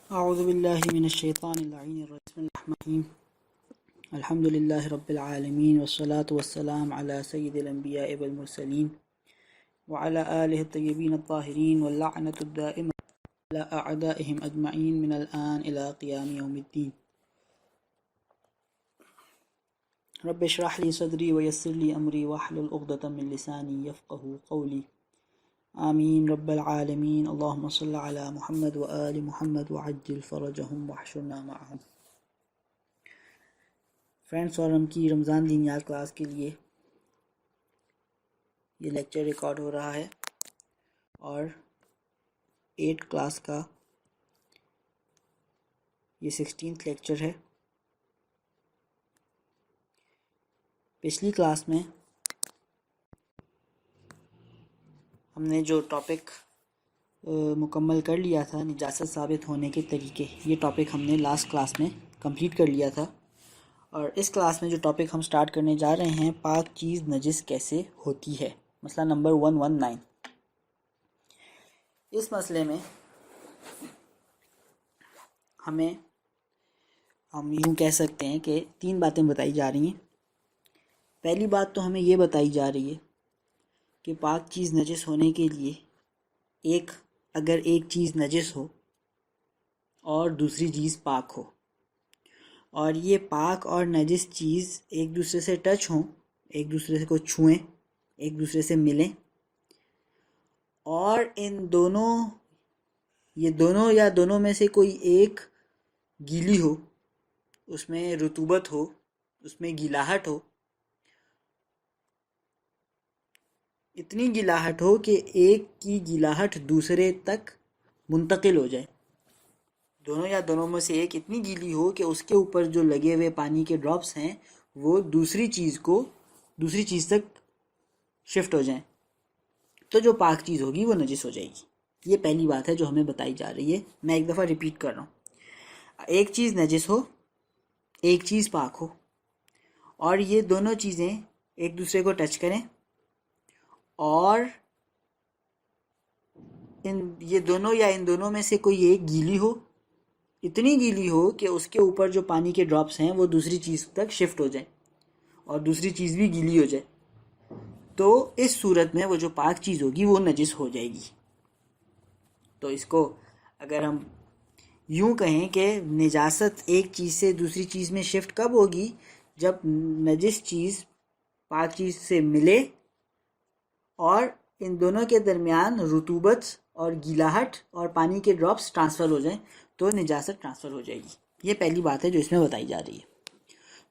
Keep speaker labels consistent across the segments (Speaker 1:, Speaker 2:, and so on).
Speaker 1: اعوذ باللہ من الشیطان اللعین الرجیم بسم اللہ الرحمن الرحیم الحمد للہ رب العالمین والصلاة والسلام علی سید الانبیاء والمرسلین وعلی آلہ الطیبین الطاہرین واللعنۃ الدائمۃ علی اعدائہم اجمعین من الآن الی قیام یوم الدین. رب اشرح لی صدری ویسر لی امری واحلل عقدۃ من لسانی یفقہوا قولی. آمین رب العالمین. اللہم صل علی محمد وآل محمد وعجل فرجہم واحشرنا معہم. فرینڈس، فورم کی رمضان دینیات کلاس کے لیے یہ لیکچر ریکارڈ ہو رہا ہے اور 8 کلاس کا یہ 16th لیکچر ہے. پچھلی کلاس میں ہم نے جو ٹاپک مکمل کر لیا تھا نجاست ثابت ہونے کے طریقے، یہ ٹاپک ہم نے لاسٹ کلاس میں کمپلیٹ کر لیا تھا. اور اس کلاس میں جو ٹاپک ہم سٹارٹ کرنے جا رہے ہیں، پاک چیز نجس کیسے ہوتی ہے، مسئلہ نمبر 119. اس مسئلے میں ہم یوں کہہ سکتے ہیں کہ 3 باتیں بتائی جا رہی ہیں. پہلی بات تو ہمیں یہ بتائی جا رہی ہے کہ پاک چیز نجس ہونے کے لیے اگر ایک چیز نجس ہو اور دوسری چیز پاک ہو، اور یہ پاک اور نجس چیز ایک دوسرے سے ٹچ ہوں، ایک دوسرے کو چھوئیں، ایک دوسرے سے ملیں، اور یہ دونوں میں سے کوئی ایک گیلی ہو، اس میں رطوبت ہو، اس میں گیلاہٹ ہو، اتنی گیلاہٹ ہو کہ ایک کی گیلاہٹ دوسرے تک منتقل ہو جائے. دونوں میں سے ایک اتنی گیلی ہو کہ اس کے اوپر جو لگے ہوئے پانی کے ڈراپس ہیں وہ دوسری چیز تک شفٹ ہو جائیں، تو جو پاک چیز ہوگی وہ نجس ہو جائے گی. یہ پہلی بات ہے جو ہمیں بتائی جا رہی ہے. میں ایک دفعہ ریپیٹ کر رہا ہوں. ایک چیز نجس ہو، ایک چیز پاک ہو، اور یہ دونوں چیزیں ایک دوسرے کو ٹچ کریں، اور ان دونوں میں سے کوئی ایک گیلی ہو، اتنی گیلی ہو کہ اس کے اوپر جو پانی کے ڈراپس ہیں وہ دوسری چیز تک شفٹ ہو جائیں اور دوسری چیز بھی گیلی ہو جائے، تو اس صورت میں وہ جو پاک چیز ہوگی وہ نجس ہو جائے گی. تو اس کو اگر ہم یوں کہیں کہ نجاست ایک چیز سے دوسری چیز میں شفٹ کب ہوگی؟ جب نجس چیز پاک چیز سے ملے اور ان دونوں کے درمیان رطوبت اور گیلاہٹ اور پانی کے ڈراپس ٹرانسفر ہو جائیں تو نجاست ٹرانسفر ہو جائے گی. یہ پہلی بات ہے جو اس میں بتائی جا رہی ہے.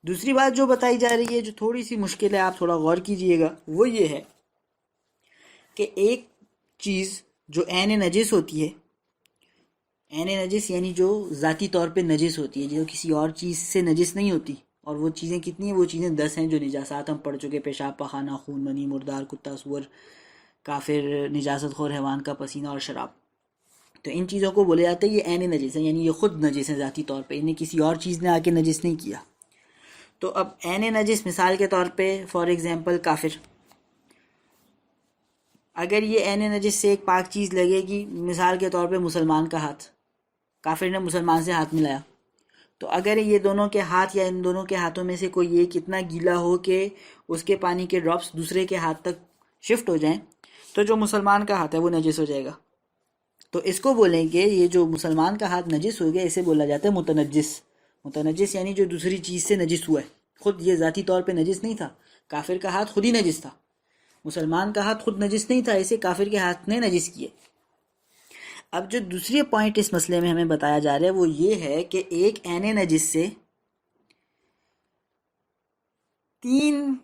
Speaker 1: دوسری بات جو بتائی جا رہی ہے، جو تھوڑی سی مشکل ہے، آپ تھوڑا غور کیجئے گا، وہ یہ ہے کہ ایک چیز جو عین نجس ہوتی ہے، عین نجس یعنی جو ذاتی طور پہ نجس ہوتی ہے، جو کسی اور چیز سے نجس نہیں ہوتی، اور وہ چیزیں کتنی ہیں؟ وہ چیزیں 10 ہیں جو نجاسات ہم پڑھ چکے: پیشاب، پخانہ، خون، منی، مردار، کتا، سور، کافر، نجاست خور حیوان کا پسینہ اور شراب. تو ان چیزوں کو بولے جاتے ہیں یہ عین نجس ہے، یعنی یہ خود نجس ہے ذاتی طور پہ، انہیں کسی اور چیز نے آ کے نجس نہیں کیا. تو اب عین نجس مثال کے طور پہ فار ایگزامپل کافر، اگر یہ عین نجس سے ایک پاک چیز لگے گی، مثال کے طور پہ مسلمان کا ہاتھ، کافر نے مسلمان سے ہاتھ ملایا، تو اگر یہ دونوں کے ہاتھ یا ان دونوں کے ہاتھوں میں سے کوئی ایک اتنا گیلا ہو کہ اس کے پانی کے ڈراپس دوسرے کے ہاتھ تک شفٹ ہو جائیں، تو جو مسلمان کا ہاتھ ہے وہ نجس ہو جائے گا. تو اس کو بولیں گے، یہ جو مسلمان کا ہاتھ نجس ہو گیا، اسے بولا جاتا ہے متنجس. متنجس یعنی جو دوسری چیز سے نجس ہوا ہے، خود یہ ذاتی طور پہ نجس نہیں تھا. کافر کا ہاتھ خود ہی نجس تھا، مسلمان کا ہاتھ خود نجس نہیں تھا، اسے کافر کے ہاتھ نے نجس کیے. اب جو دوسری پوائنٹ اس مسئلے میں ہمیں بتایا جا رہا ہے وہ یہ ہے کہ ایک عین نجس سے تین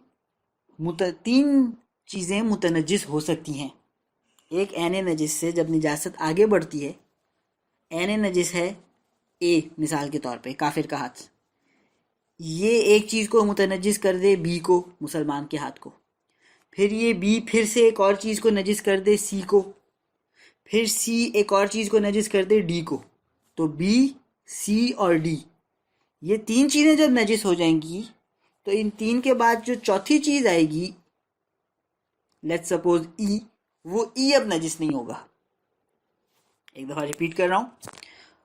Speaker 1: چیزیں متنجس ہو سکتی ہیں. ایک عین نجس سے جب نجاست آگے بڑھتی ہے، عین نجس ہے اے مثال کے طور پہ کافر کا ہاتھ، یہ ایک چیز کو متنجس کر دے بی کو، مسلمان کے ہاتھ کو، پھر یہ بی پھر سے ایک اور چیز کو نجس کر دے سی کو، پھر سی ایک اور چیز کو نجس کر دے ڈی کو. تو بی، سی اور ڈی، یہ 3 چیزیں جب نجس ہو جائیں گی تو ان 3 کے بعد جو چوتھی چیز آئے گی، لیٹس سپوز ای، وہ ای اب نجس نہیں ہوگا. ایک دفعہ ریپیٹ کر رہا ہوں.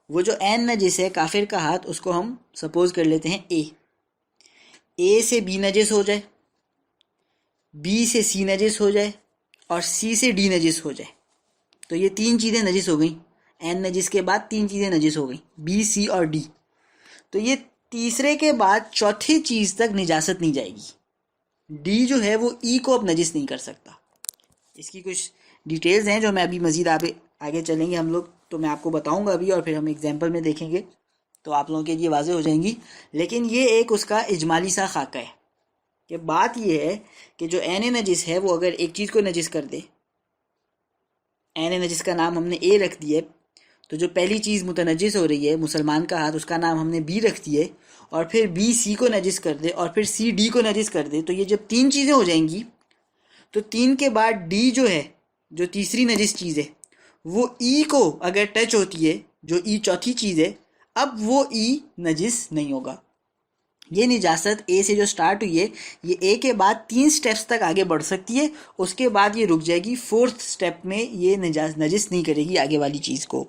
Speaker 1: وہ جو عین نجس ہے کافر کا ہاتھ، اس کو ہم سپوز کر لیتے ہیں اے سے بی نجس ہو جائے، بی سے سی نجس ہو جائے، اور سی سے ڈی نجس ہو جائے، تو یہ تین چیزیں نجس ہو گئیں. عین نجس کے بعد تین چیزیں نجس ہو گئیں، بی سی اور ڈی. تو یہ تیسرے کے بعد چوتھی چیز تک نجاست نہیں جائے گی. ڈی جو ہے وہ ای کو اب نجس نہیں کر سکتا. اس کی کچھ ڈیٹیلز ہیں جو میں ابھی مزید آگے چلیں گے ہم لوگ، تو میں آپ کو بتاؤں گا ابھی، اور پھر ہم ایگزامپل میں دیکھیں گے تو آپ لوگوں کے لیے واضح ہو جائیں گی. لیکن یہ ایک اس کا اجمالی سا خاکہ ہے کہ بات یہ ہے کہ جو عین نجس ہے وہ اگر ایک چیز کو نجس کر دے، عین نجس کا نام ہم نے اے رکھ دیا، تو جو پہلی چیز متنجس ہو رہی ہے مسلمان کا ہاتھ، اس کا نام ہم نے بی رکھ دیے، اور پھر بی سی کو نجس کر دے، اور پھر سی ڈی کو نجس کر دے، تو یہ جب تین چیزیں ہو جائیں گی تو تین کے بعد ڈی جو ہے، جو تیسری نجس چیز ہے، وہ ای کو اگر ٹچ ہوتی ہے، جو ای چوتھی چیز ہے، اب وہ ای نجس نہیں ہوگا. یہ نجاست اے سے جو سٹارٹ ہوئی ہے، یہ اے کے بعد تین سٹیپس تک آگے بڑھ سکتی ہے، اس کے بعد یہ رک جائے گی. فورتھ سٹیپ میں یہ نجس نہیں کرے گی آگے والی چیز کو.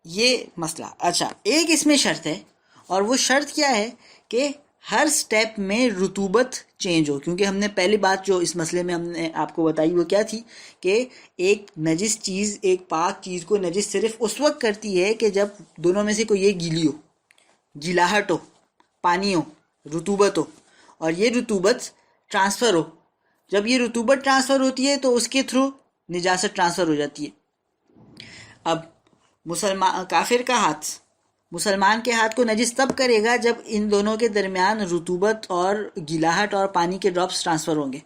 Speaker 1: یہ مسئلہ. اچھا، ایک اس میں شرط ہے، اور وہ شرط کیا ہے کہ ہر سٹیپ میں رطوبت چینج ہو. کیونکہ ہم نے پہلی بات جو اس مسئلے میں ہم نے آپ کو بتائی وہ کیا تھی کہ ایک نجس چیز ایک پاک چیز کو نجس صرف اس وقت کرتی ہے کہ جب دونوں میں سے کوئی ایک گیلی ہو، گیلاہٹ ہو، پانی ہو، رطوبت ہو، اور یہ رطوبت ٹرانسفر ہو. جب یہ رطوبت ٹرانسفر ہوتی ہے تو اس کے تھرو نجاست ٹرانسفر ہو جاتی ہے. اب کافر کا ہاتھ مسلمان کے ہاتھ کو نجس تب کرے گا جب ان دونوں کے درمیان رطوبت اور گیلاہٹ اور پانی کے ڈراپس ٹرانسفر ہوں گے.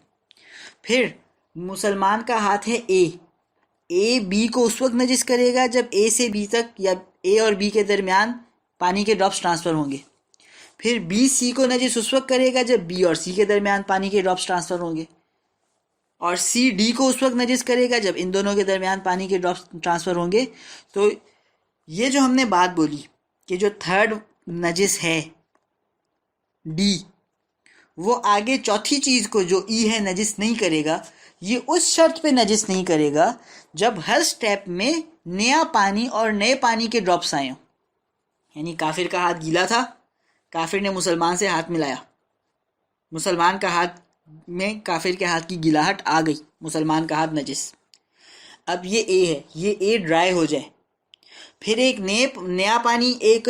Speaker 1: پھر مسلمان کا ہاتھ ہے اے بی کو اس وقت نجس کرے گا جب اے سے بی تک یا اے اور بی کے درمیان پانی کے ڈراپس ٹرانسفر ہوں گے. پھر بی سی کو نجس اس وقت کرے گا جب بی اور سی کے درمیان پانی کے ڈراپس ٹرانسفر ہوں گے. اور سی ڈی کو اس وقت نجس کرے گا جب ان دونوں کے درمیان پانی کے ڈراپس ٹرانسفر ہوں گے. تو یہ جو ہم نے بات بولی کہ جو تھرڈ نجس ہے ڈی، وہ آگے چوتھی چیز کو جو ای ہے نجس نہیں کرے گا. یہ اس شرط پہ نجس نہیں کرے گا جب ہر سٹیپ میں نیا پانی اور نئے پانی کے ڈراپس آئے ہوں. یعنی کافر کا ہاتھ گیلا تھا، کافر نے مسلمان سے ہاتھ ملایا، مسلمان کا ہاتھ میں کافر کے ہاتھ کی گیلاہٹ آ گئی، مسلمان کا ہاتھ نجس. اب یہ اے ہے، یہ اے ڈرائی ہو جائے، پھر ایک نیا پانی ایک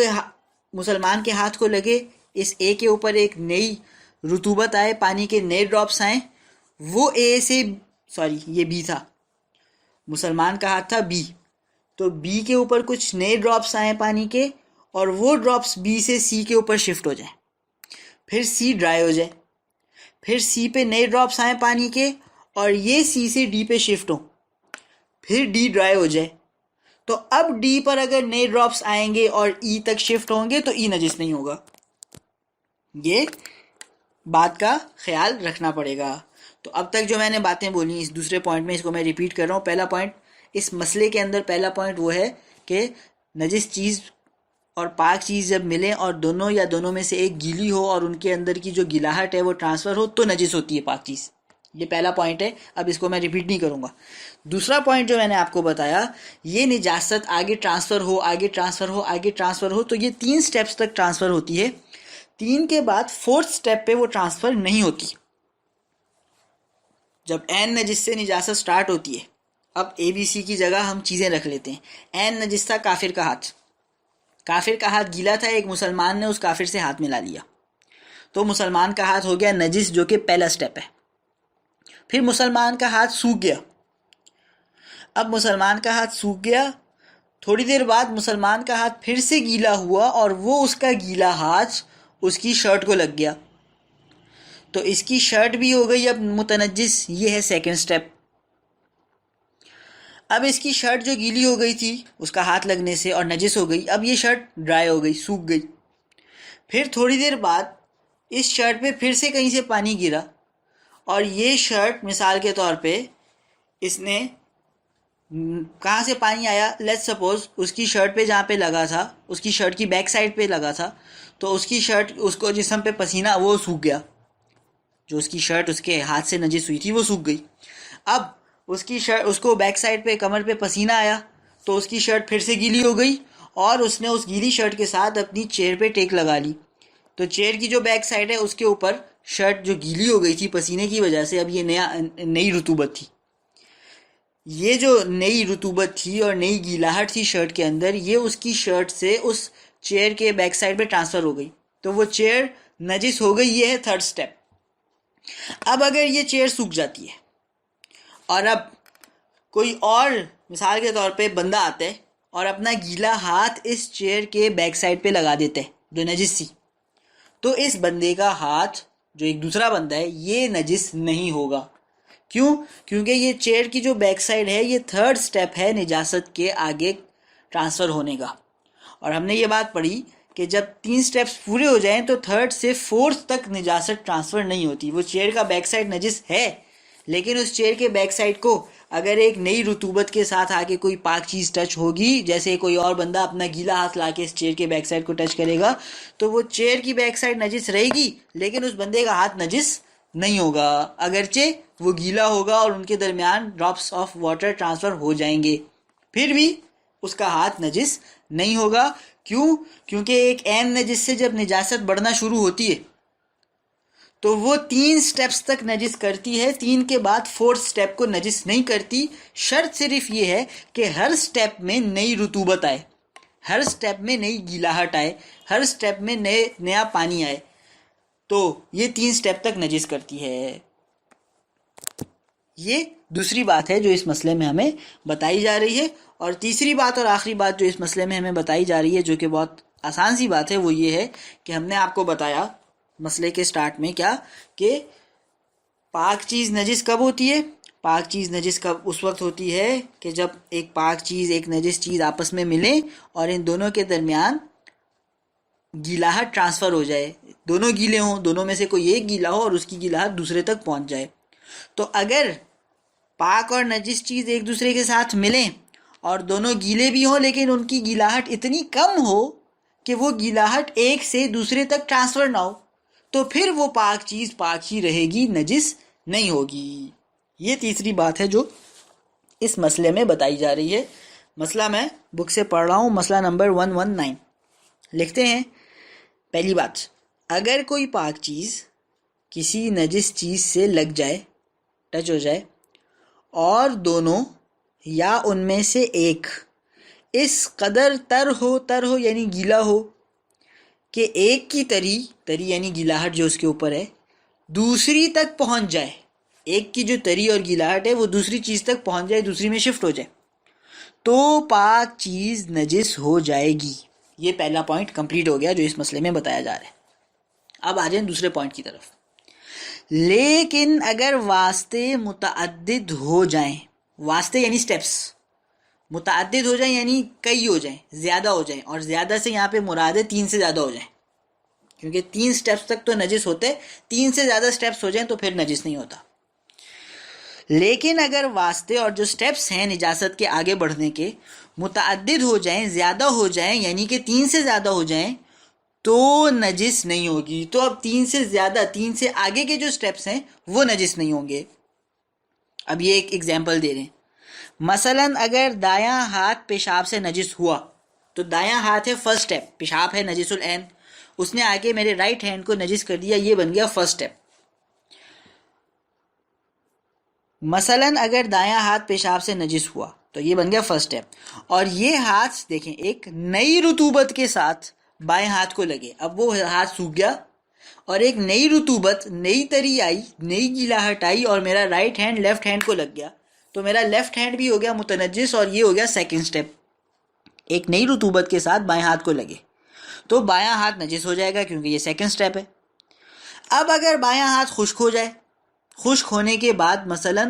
Speaker 1: مسلمان کے ہاتھ کو لگے، اس اے کے اوپر ایک نئی رطوبت آئے، پانی کے نئے ڈراپس آئیں، وہ اے سے یہ بی تھا، مسلمان کا ہاتھ تھا بی، تو بی کے اوپر کچھ نئے ڈراپس آئیں پانی کے، اور وہ ڈراپس بی سے سی کے اوپر شفٹ ہو جائیں. پھر سی ڈرائی ہو جائے، پھر سی پہ نئے ڈراپس آئیں پانی کے، اور یہ سی سے ڈی پہ شفٹ ہوں. پھر ڈی ڈرائی ہو جائے، تو اب ڈی پر اگر نئے ڈراپس آئیں گے اور ای تک شفٹ ہوں گے تو ای نجس نہیں ہوگا. یہ بات کا خیال رکھنا پڑے گا. تو اب تک جو میں نے باتیں بولی اس دوسرے پوائنٹ میں، اس کو میں ریپیٹ کر رہا ہوں. پہلا پوائنٹ اس مسئلے کے اندر، پہلا پوائنٹ وہ ہے کہ نجس چیز اور پاک چیز جب ملیں اور دونوں یا دونوں میں سے ایک گیلی ہو اور ان کے اندر کی جو گیلاہٹ ہے وہ ٹرانسفر ہو تو نجس ہوتی ہے پاک چیز. یہ پہلا پوائنٹ ہے، اب اس کو میں ریپیٹ نہیں کروں گا. دوسرا پوائنٹ جو میں نے آپ کو بتایا، یہ نجاست آگے ٹرانسفر ہو، آگے ٹرانسفر ہو، آگے ٹرانسفر ہو، تو یہ 3 سٹیپس تک ٹرانسفر ہوتی ہے. 3 کے بعد 4تھ سٹیپ پہ وہ ٹرانسفر نہیں ہوتی. جب عین نجس سے نجاست سٹارٹ ہوتی ہے، اب اے بی سی کی جگہ ہم چیزیں رکھ لیتے ہیں. عین نجس تھا کافر کا ہاتھ، کافر کا ہاتھ گیلا تھا، ایک مسلمان نے اس کافر سے ہاتھ ملا لیا، تو مسلمان کا ہاتھ ہو گیا نجس، جو کہ پہلا سٹیپ ہے. پھر مسلمان کا ہاتھ سوکھ گیا. اب مسلمان کا ہاتھ سوکھ گیا، تھوڑی دیر بعد مسلمان کا ہاتھ پھر سے گیلا ہوا اور وہ اس کا گیلا ہاتھ اس کی شرٹ کو لگ گیا، تو اس کی شرٹ بھی ہو گئی اب متنجس. یہ ہے سیکنڈ سٹیپ. اب اس کی شرٹ جو گیلی ہو گئی تھی اس کا ہاتھ لگنے سے اور نجس ہو گئی، اب یہ شرٹ ڈرائی ہو گئی، سوکھ گئی. پھر تھوڑی دیر بعد اس شرٹ پہ پھر سے کہیں سے پانی گرا، اور یہ شرٹ مثال کے طور پہ اس نے کہاں سے پانی آیا، لیٹس سپوز اس کی شرٹ پہ جہاں پہ لگا تھا، اس کی شرٹ کی بیک سائڈ پہ لگا تھا، تو اس کی شرٹ اس کو جسم پہ پسینہ وہ سوکھ گیا، جو اس کی شرٹ اس کے ہاتھ سے نجس ہوئی تھی وہ سوکھ گئی. اب اس کی شرٹ، اس کو بیک سائڈ پہ کمر پہ پسینہ آیا تو اس کی شرٹ پھر سے گیلی ہو گئی اور اس نے اس گیلی شرٹ کے ساتھ اپنی چیئر پہ ٹیک لگا لی. تو چیئر کی جو بیک سائڈ ہے اس کے اوپر شرٹ جو گیلی ہو گئی تھی پسینے کی وجہ سے، اب یہ نئی رطوبت تھی. یہ جو نئی رطوبت تھی اور نئی گیلاہٹ تھی شرٹ کے اندر، یہ اس کی شرٹ سے اس چیئر کے بیک سائڈ پہ ٹرانسفر ہو گئی. تو وہ چیئر نجس ہو گئی. یہ ہے تھرڈ سٹیپ. اب اگر یہ چیئر سوکھ جاتی ہے اور اب کوئی اور مثال کے طور پہ بندہ آتا ہے اور اپنا گیلا ہاتھ اس چیئر کے بیک سائڈ پہ لگا دیتا ہے جو نجس تھی، تو اس بندے کا ہاتھ جو ایک دوسرا بندہ ہے یہ نجس نہیں ہوگا. کیوں؟ کیونکہ یہ چیئر کی جو بیک سائڈ ہے یہ تھرڈ سٹیپ ہے نجاست کے آگے ٹرانسفر ہونے کا. اور ہم نے یہ بات پڑھی کہ جب 3 سٹیپس پورے ہو جائیں تو تھرڈ سے فورتھ تک نجاست ٹرانسفر نہیں ہوتی. وہ چیئر کا بیک سائڈ نجس ہے، لیکن اس چیئر کے بیک سائڈ کو اگر ایک نئی رطوبت کے ساتھ آ کے کوئی پاک چیز ٹچ ہوگی، جیسے کوئی اور بندہ اپنا گیلا ہاتھ لا کے اس چیئر کے بیک سائڈ کو ٹچ کرے گا، تو وہ چیئر کی بیک سائڈ نجس رہے گی لیکن اس بندے کا ہاتھ نجس نہیں ہوگا، اگرچہ وہ گیلا ہوگا اور ان کے درمیان ڈراپس آف واٹر ٹرانسفر ہو جائیں گے، پھر بھی اس کا ہاتھ نجس نہیں ہوگا. کیوں؟ کیونکہ ایک عین نجس سے جب نجاست بڑھنا شروع ہوتی ہے تو وہ 3 سٹیپس تک نجس کرتی ہے، 3 کے بعد 4 سٹیپ کو نجس نہیں کرتی. شرط صرف یہ ہے کہ ہر سٹیپ میں نئی رطوبت آئے، ہر سٹیپ میں نئی گیلاہٹ آئے، ہر سٹیپ میں نیا پانی آئے، تو یہ 3 سٹیپ تک نجس کرتی ہے. یہ دوسری بات ہے جو اس مسئلے میں ہمیں بتائی جا رہی ہے. اور تیسری بات اور آخری بات جو اس مسئلے میں ہمیں بتائی جا رہی ہے، جو کہ بہت آسان سی بات ہے، وہ یہ ہے کہ ہم نے آپ کو بتایا مسئلے کے سٹارٹ میں کیا کہ پاک چیز نجس کب ہوتی ہے؟ پاک چیز نجس کب اس وقت ہوتی ہے کہ جب ایک پاک چیز ایک نجس چیز آپس میں ملیں اور ان دونوں کے درمیان گیلاہٹ ٹرانسفر ہو جائے، دونوں گیلے ہوں، دونوں میں سے کوئی ایک گیلا ہو اور اس کی گیلاہٹ دوسرے تک پہنچ جائے. تو اگر پاک اور نجس چیز ایک دوسرے کے ساتھ ملیں اور دونوں گیلے بھی ہوں لیکن ان کی گیلاہٹ اتنی کم ہو کہ وہ گیلاہٹ ایک سے دوسرے تک ٹرانسفر نہ ہو، تو پھر وہ پاک چیز پاک ہی رہے گی، نجس نہیں ہوگی. یہ تیسری بات ہے جو اس مسئلے میں بتائی جا رہی ہے. مسئلہ میں بک سے پڑھ رہا ہوں، مسئلہ نمبر 119. لکھتے ہیں پہلی بات، اگر کوئی پاک چیز کسی نجس چیز سے لگ جائے، ٹچ ہو جائے، اور دونوں یا ان میں سے ایک اس قدر تر ہو یعنی گیلا ہو کہ ایک کی تری یعنی گیلاہٹ جو اس کے اوپر ہے دوسری تک پہنچ جائے، ایک کی جو تری اور گیلاہٹ ہے وہ دوسری چیز تک پہنچ جائے، دوسری میں شفٹ ہو جائے، تو پاک چیز نجس ہو جائے گی. یہ پہلا پوائنٹ کمپلیٹ ہو گیا جو اس مسئلے میں بتایا جا رہا ہے. اب آ جائیں دوسرے پوائنٹ کی طرف. لیکن اگر واسطے متعدد ہو جائیں، واسطے یعنی سٹیپس متعدد ہو جائیں یعنی کئی ہو جائیں، زیادہ ہو جائیں، اور زیادہ سے یہاں پہ مراد ہے 3 سے زیادہ ہو جائیں، کیونکہ 3 سٹیپس تک تو نجس ہوتے، 3 سے زیادہ سٹیپس ہو جائیں تو پھر نجس نہیں ہوتا. لیکن اگر واسطے اور جو سٹیپس ہیں نجاست کے آگے بڑھنے کے متعدد ہو جائیں، زیادہ ہو جائیں، یعنی کہ 3 سے زیادہ ہو جائیں، تو نجس نہیں ہوگی. تو اب 3 سے زیادہ، 3 سے آگے کے جو سٹیپس ہیں وہ نجس نہیں ہوں گے. اب یہ ایک ایگزامپل دے رہے ہیں. مثلا اگر دایاں ہاتھ پیشاب سے نجس ہوا، تو دایاں ہاتھ ہے فرسٹ سٹیپ، پیشاب ہے نجس العین، اس نے آگے میرے رائٹ ہینڈ کو نجس کر دیا، یہ بن گیا فرسٹ سٹیپ. مثلا اگر دایاں ہاتھ پیشاب سے نجس ہوا تو یہ بن گیا فرسٹ سٹیپ. اور یہ ہاتھ دیکھیں ایک نئی رطوبت کے ساتھ بائیں ہاتھ کو لگے، اب وہ ہاتھ سوکھ گیا اور ایک نئی رطوبت، نئی تری آئی، نئی گیلاہٹ آئی اور میرا رائٹ ہینڈ لیفٹ ہینڈ کو لگ گیا، تو میرا لیفٹ ہینڈ بھی ہو گیا متنجس اور یہ ہو گیا سیکنڈ سٹیپ. ایک نئی رطوبت کے ساتھ بائیں ہاتھ کو لگے تو بایاں ہاتھ نجس ہو جائے گا کیونکہ یہ سیکنڈ سٹیپ ہے. اب اگر بایاں ہاتھ خشک ہو جائے، خشک ہونے کے بعد مثلا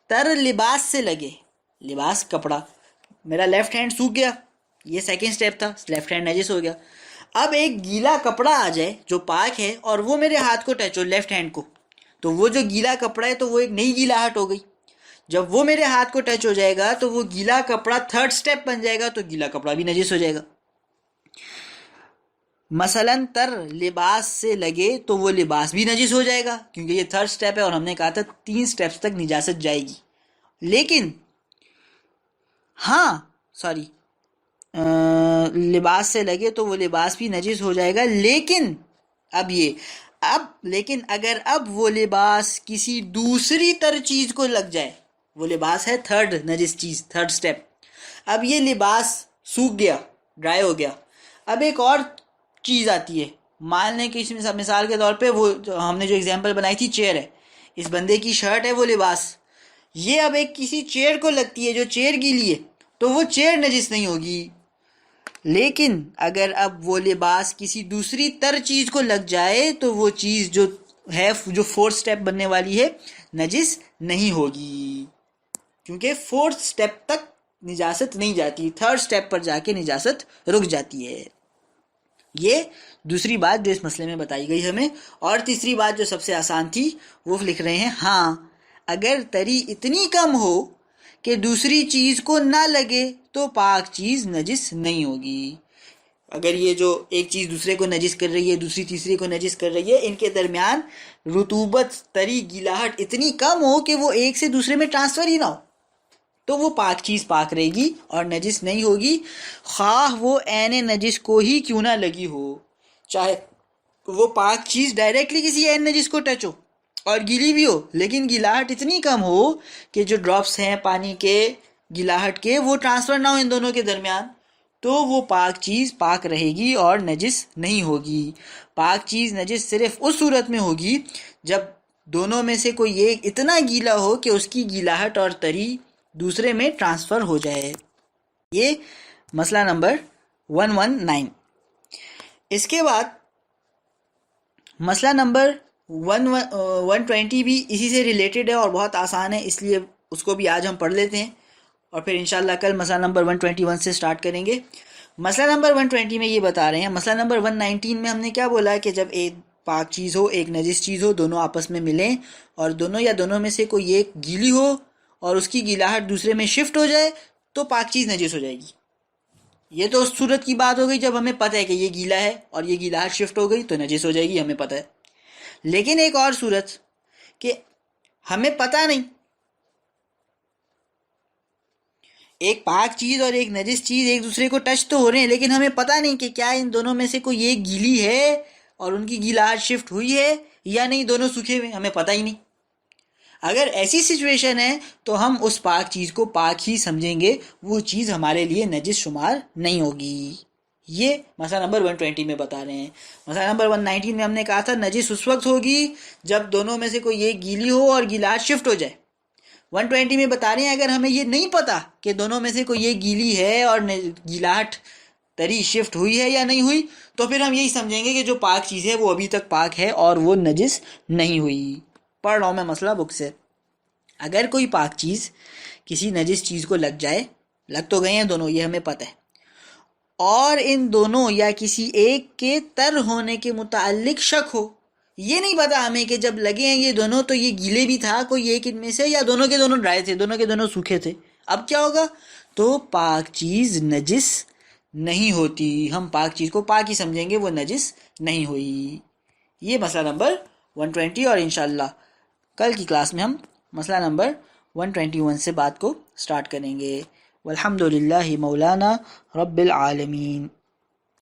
Speaker 1: تر لباس سے لگے، لباس کپڑا، میرا لیفٹ ہینڈ سوکھ گیا، یہ سیکنڈ سٹیپ تھا، لیفٹ ہینڈ نجس ہو گیا. اب ایک گیلا کپڑا آ جائے جو پاک ہے اور وہ میرے ہاتھ کو ٹچ ہو، لیفٹ ہینڈ کو، تو وہ جو گیلا کپڑا ہے تو وہ ایک نئی گیلاہٹ ہو گئی. جب وہ میرے ہاتھ کو ٹچ ہو جائے گا تو وہ گیلا کپڑا تھرڈ سٹیپ بن جائے گا، تو گیلا کپڑا بھی نجس ہو جائے گا. مثلا تر لباس سے لگے تو وہ لباس بھی نجس ہو جائے گا کیونکہ یہ تھرڈ سٹیپ ہے اور ہم نے کہا تھا 3 سٹیپس تک نجاست جائے گی. لیکن لباس سے لگے تو وہ لباس بھی نجس ہو جائے گا، لیکن اگر اب وہ لباس کسی دوسری تر چیز کو لگ جائے، وہ لباس ہے تھرڈ نجس چیز، تھرڈ سٹیپ، اب یہ لباس سوکھ گیا، ڈرائی ہو گیا، اب ایک اور چیز آتی ہے، مان لیں کہ اس میں مثال کے طور پہ وہ ہم نے جو اگزامپل بنائی تھی چیئر ہے، اس بندے کی شرٹ ہے وہ لباس، یہ اب ایک کسی چیئر کو لگتی ہے جو چیئر گیلی ہے، تو وہ چیئر نجس نہیں ہوگی، لیکن اگر اب وہ لباس کسی دوسری تر چیز کو لگ جائے تو وہ چیز جو ہے، جو فورتھ سٹیپ بننے والی ہے، نجس نہیں ہوگی، کیونکہ فورتھ سٹیپ تک نجاست نہیں جاتی، تھرڈ سٹیپ پر جا کے نجاست رک جاتی ہے۔ یہ دوسری بات جو اس مسئلے میں بتائی گئی ہمیں، اور تیسری بات جو سب سے آسان تھی وہ لکھ رہے ہیں، ہاں اگر تری اتنی کم ہو کہ دوسری چیز کو نہ لگے تو پاک چیز نجس نہیں ہوگی۔ اگر یہ جو ایک چیز دوسرے کو نجس کر رہی ہے، دوسری تیسری کو نجس کر رہی ہے، ان کے درمیان رطوبت، تری، گیلاہٹ اتنی کم ہو کہ وہ ایک سے دوسرے میں ٹرانسفر ہی نہ ہو، تو وہ پاک چیز پاک رہے گی اور نجس نہیں ہوگی، خواہ وہ عین نجس کو ہی کیوں نہ لگی ہو، چاہے وہ پاک چیز ڈائریکٹلی کسی عین نجس کو ٹچ ہو اور گیلی بھی ہو، لیکن گیلاہٹ اتنی کم ہو کہ جو ڈراپس ہیں پانی کے گیلاہٹ کے وہ ٹرانسفر نہ ہو ان دونوں کے درمیان، تو وہ پاک چیز پاک رہے گی اور نجس نہیں ہوگی۔ پاک چیز نجس صرف اس صورت میں ہوگی جب دونوں میں سے کوئی ایک اتنا گیلا ہو کہ اس کی گیلاہٹ اور تری دوسرے میں ٹرانسفر ہو جائے۔ یہ مسئلہ نمبر 119۔ اس کے بعد مسئلہ نمبر 120 بھی اسی سے ریلیٹڈ ہے اور بہت آسان ہے، اس لیے اس کو بھی آج ہم پڑھ لیتے ہیں اور پھر انشاءاللہ کل مسئلہ نمبر 121 سے سٹارٹ کریں گے۔ مسئلہ نمبر 120 میں یہ بتا رہے ہیں، مسئلہ نمبر 119 میں ہم نے کیا بولا کہ جب ایک پاک چیز ہو، ایک نجس چیز ہو، دونوں آپس میں ملیں اور دونوں میں سے کوئی ایک گیلی ہو اور اس کی گیلاہٹ دوسرے میں شفٹ ہو جائے تو پاک چیز نجس ہو جائے گی۔ یہ تو اس صورت کی بات ہو گئی جب ہمیں پتہ ہے کہ یہ گیلا ہے اور یہ گیلاہٹ شفٹ ہو گئی تو نجس ہو جائے گی، ہمیں پتہ ہے۔ لیکن ایک اور صورت کہ ہمیں پتہ نہیں، ایک پاک چیز اور ایک نجس چیز ایک دوسرے کو ٹچ تو ہو رہے ہیں، لیکن ہمیں پتہ نہیں کہ کیا ان دونوں میں سے کوئی ایک گیلی ہے اور ان کی گیلاہٹ شفٹ ہوئی ہے یا نہیں، دونوں سوکھے ہوئے، ہمیں پتہ ہی نہیں۔ اگر ایسی سچویشن ہے تو ہم اس پاک چیز کو پاک ہی سمجھیں گے، وہ چیز ہمارے لیے نجس شمار نہیں ہوگی۔ یہ مسئلہ نمبر 120 میں بتا رہے ہیں۔ مسئلہ نمبر 119 میں ہم نے کہا تھا نجس اس وقت ہوگی جب دونوں میں سے کوئی ایک گیلی ہو اور گیلاہٹ شفٹ ہو جائے۔ 120 میں بتا رہے ہیں اگر ہمیں یہ نہیں پتا کہ دونوں میں سے کوئی ایک گیلی ہے اور گیلاہٹ تری شفٹ ہوئی ہے یا نہیں ہوئی، تو پھر ہم یہی سمجھیں گے کہ جو پاک چیز ہے وہ ابھی تک پاک ہے اور وہ نجس نہیں ہوئی۔ پڑھ رہا ہوں میں مسئلہ بک سے۔ اگر کوئی پاک چیز کسی نجس چیز کو لگ جائے، لگ تو گئے ہیں دونوں، یہ ہمیں پتہ ہے، اور ان دونوں یا کسی ایک کے تر ہونے کے متعلق شک ہو، یہ نہیں پتا ہمیں کہ جب لگے ہیں یہ دونوں تو یہ گیلے بھی تھا کوئی ایک ان میں سے، یا دونوں کے دونوں ڈرائی تھے، دونوں کے دونوں سوکھے تھے، اب کیا ہوگا؟ تو پاک چیز نجس نہیں ہوتی، ہم پاک چیز کو پاک ہی سمجھیں گے، وہ نجس نہیں ہوئی۔ یہ مسئلہ نمبر 120، اور انشاءاللہ کل کی کلاس میں ہم مسئلہ نمبر 121 سے بات کو سٹارٹ کریں گے۔ والحمدللہ مولانا رب العالمین۔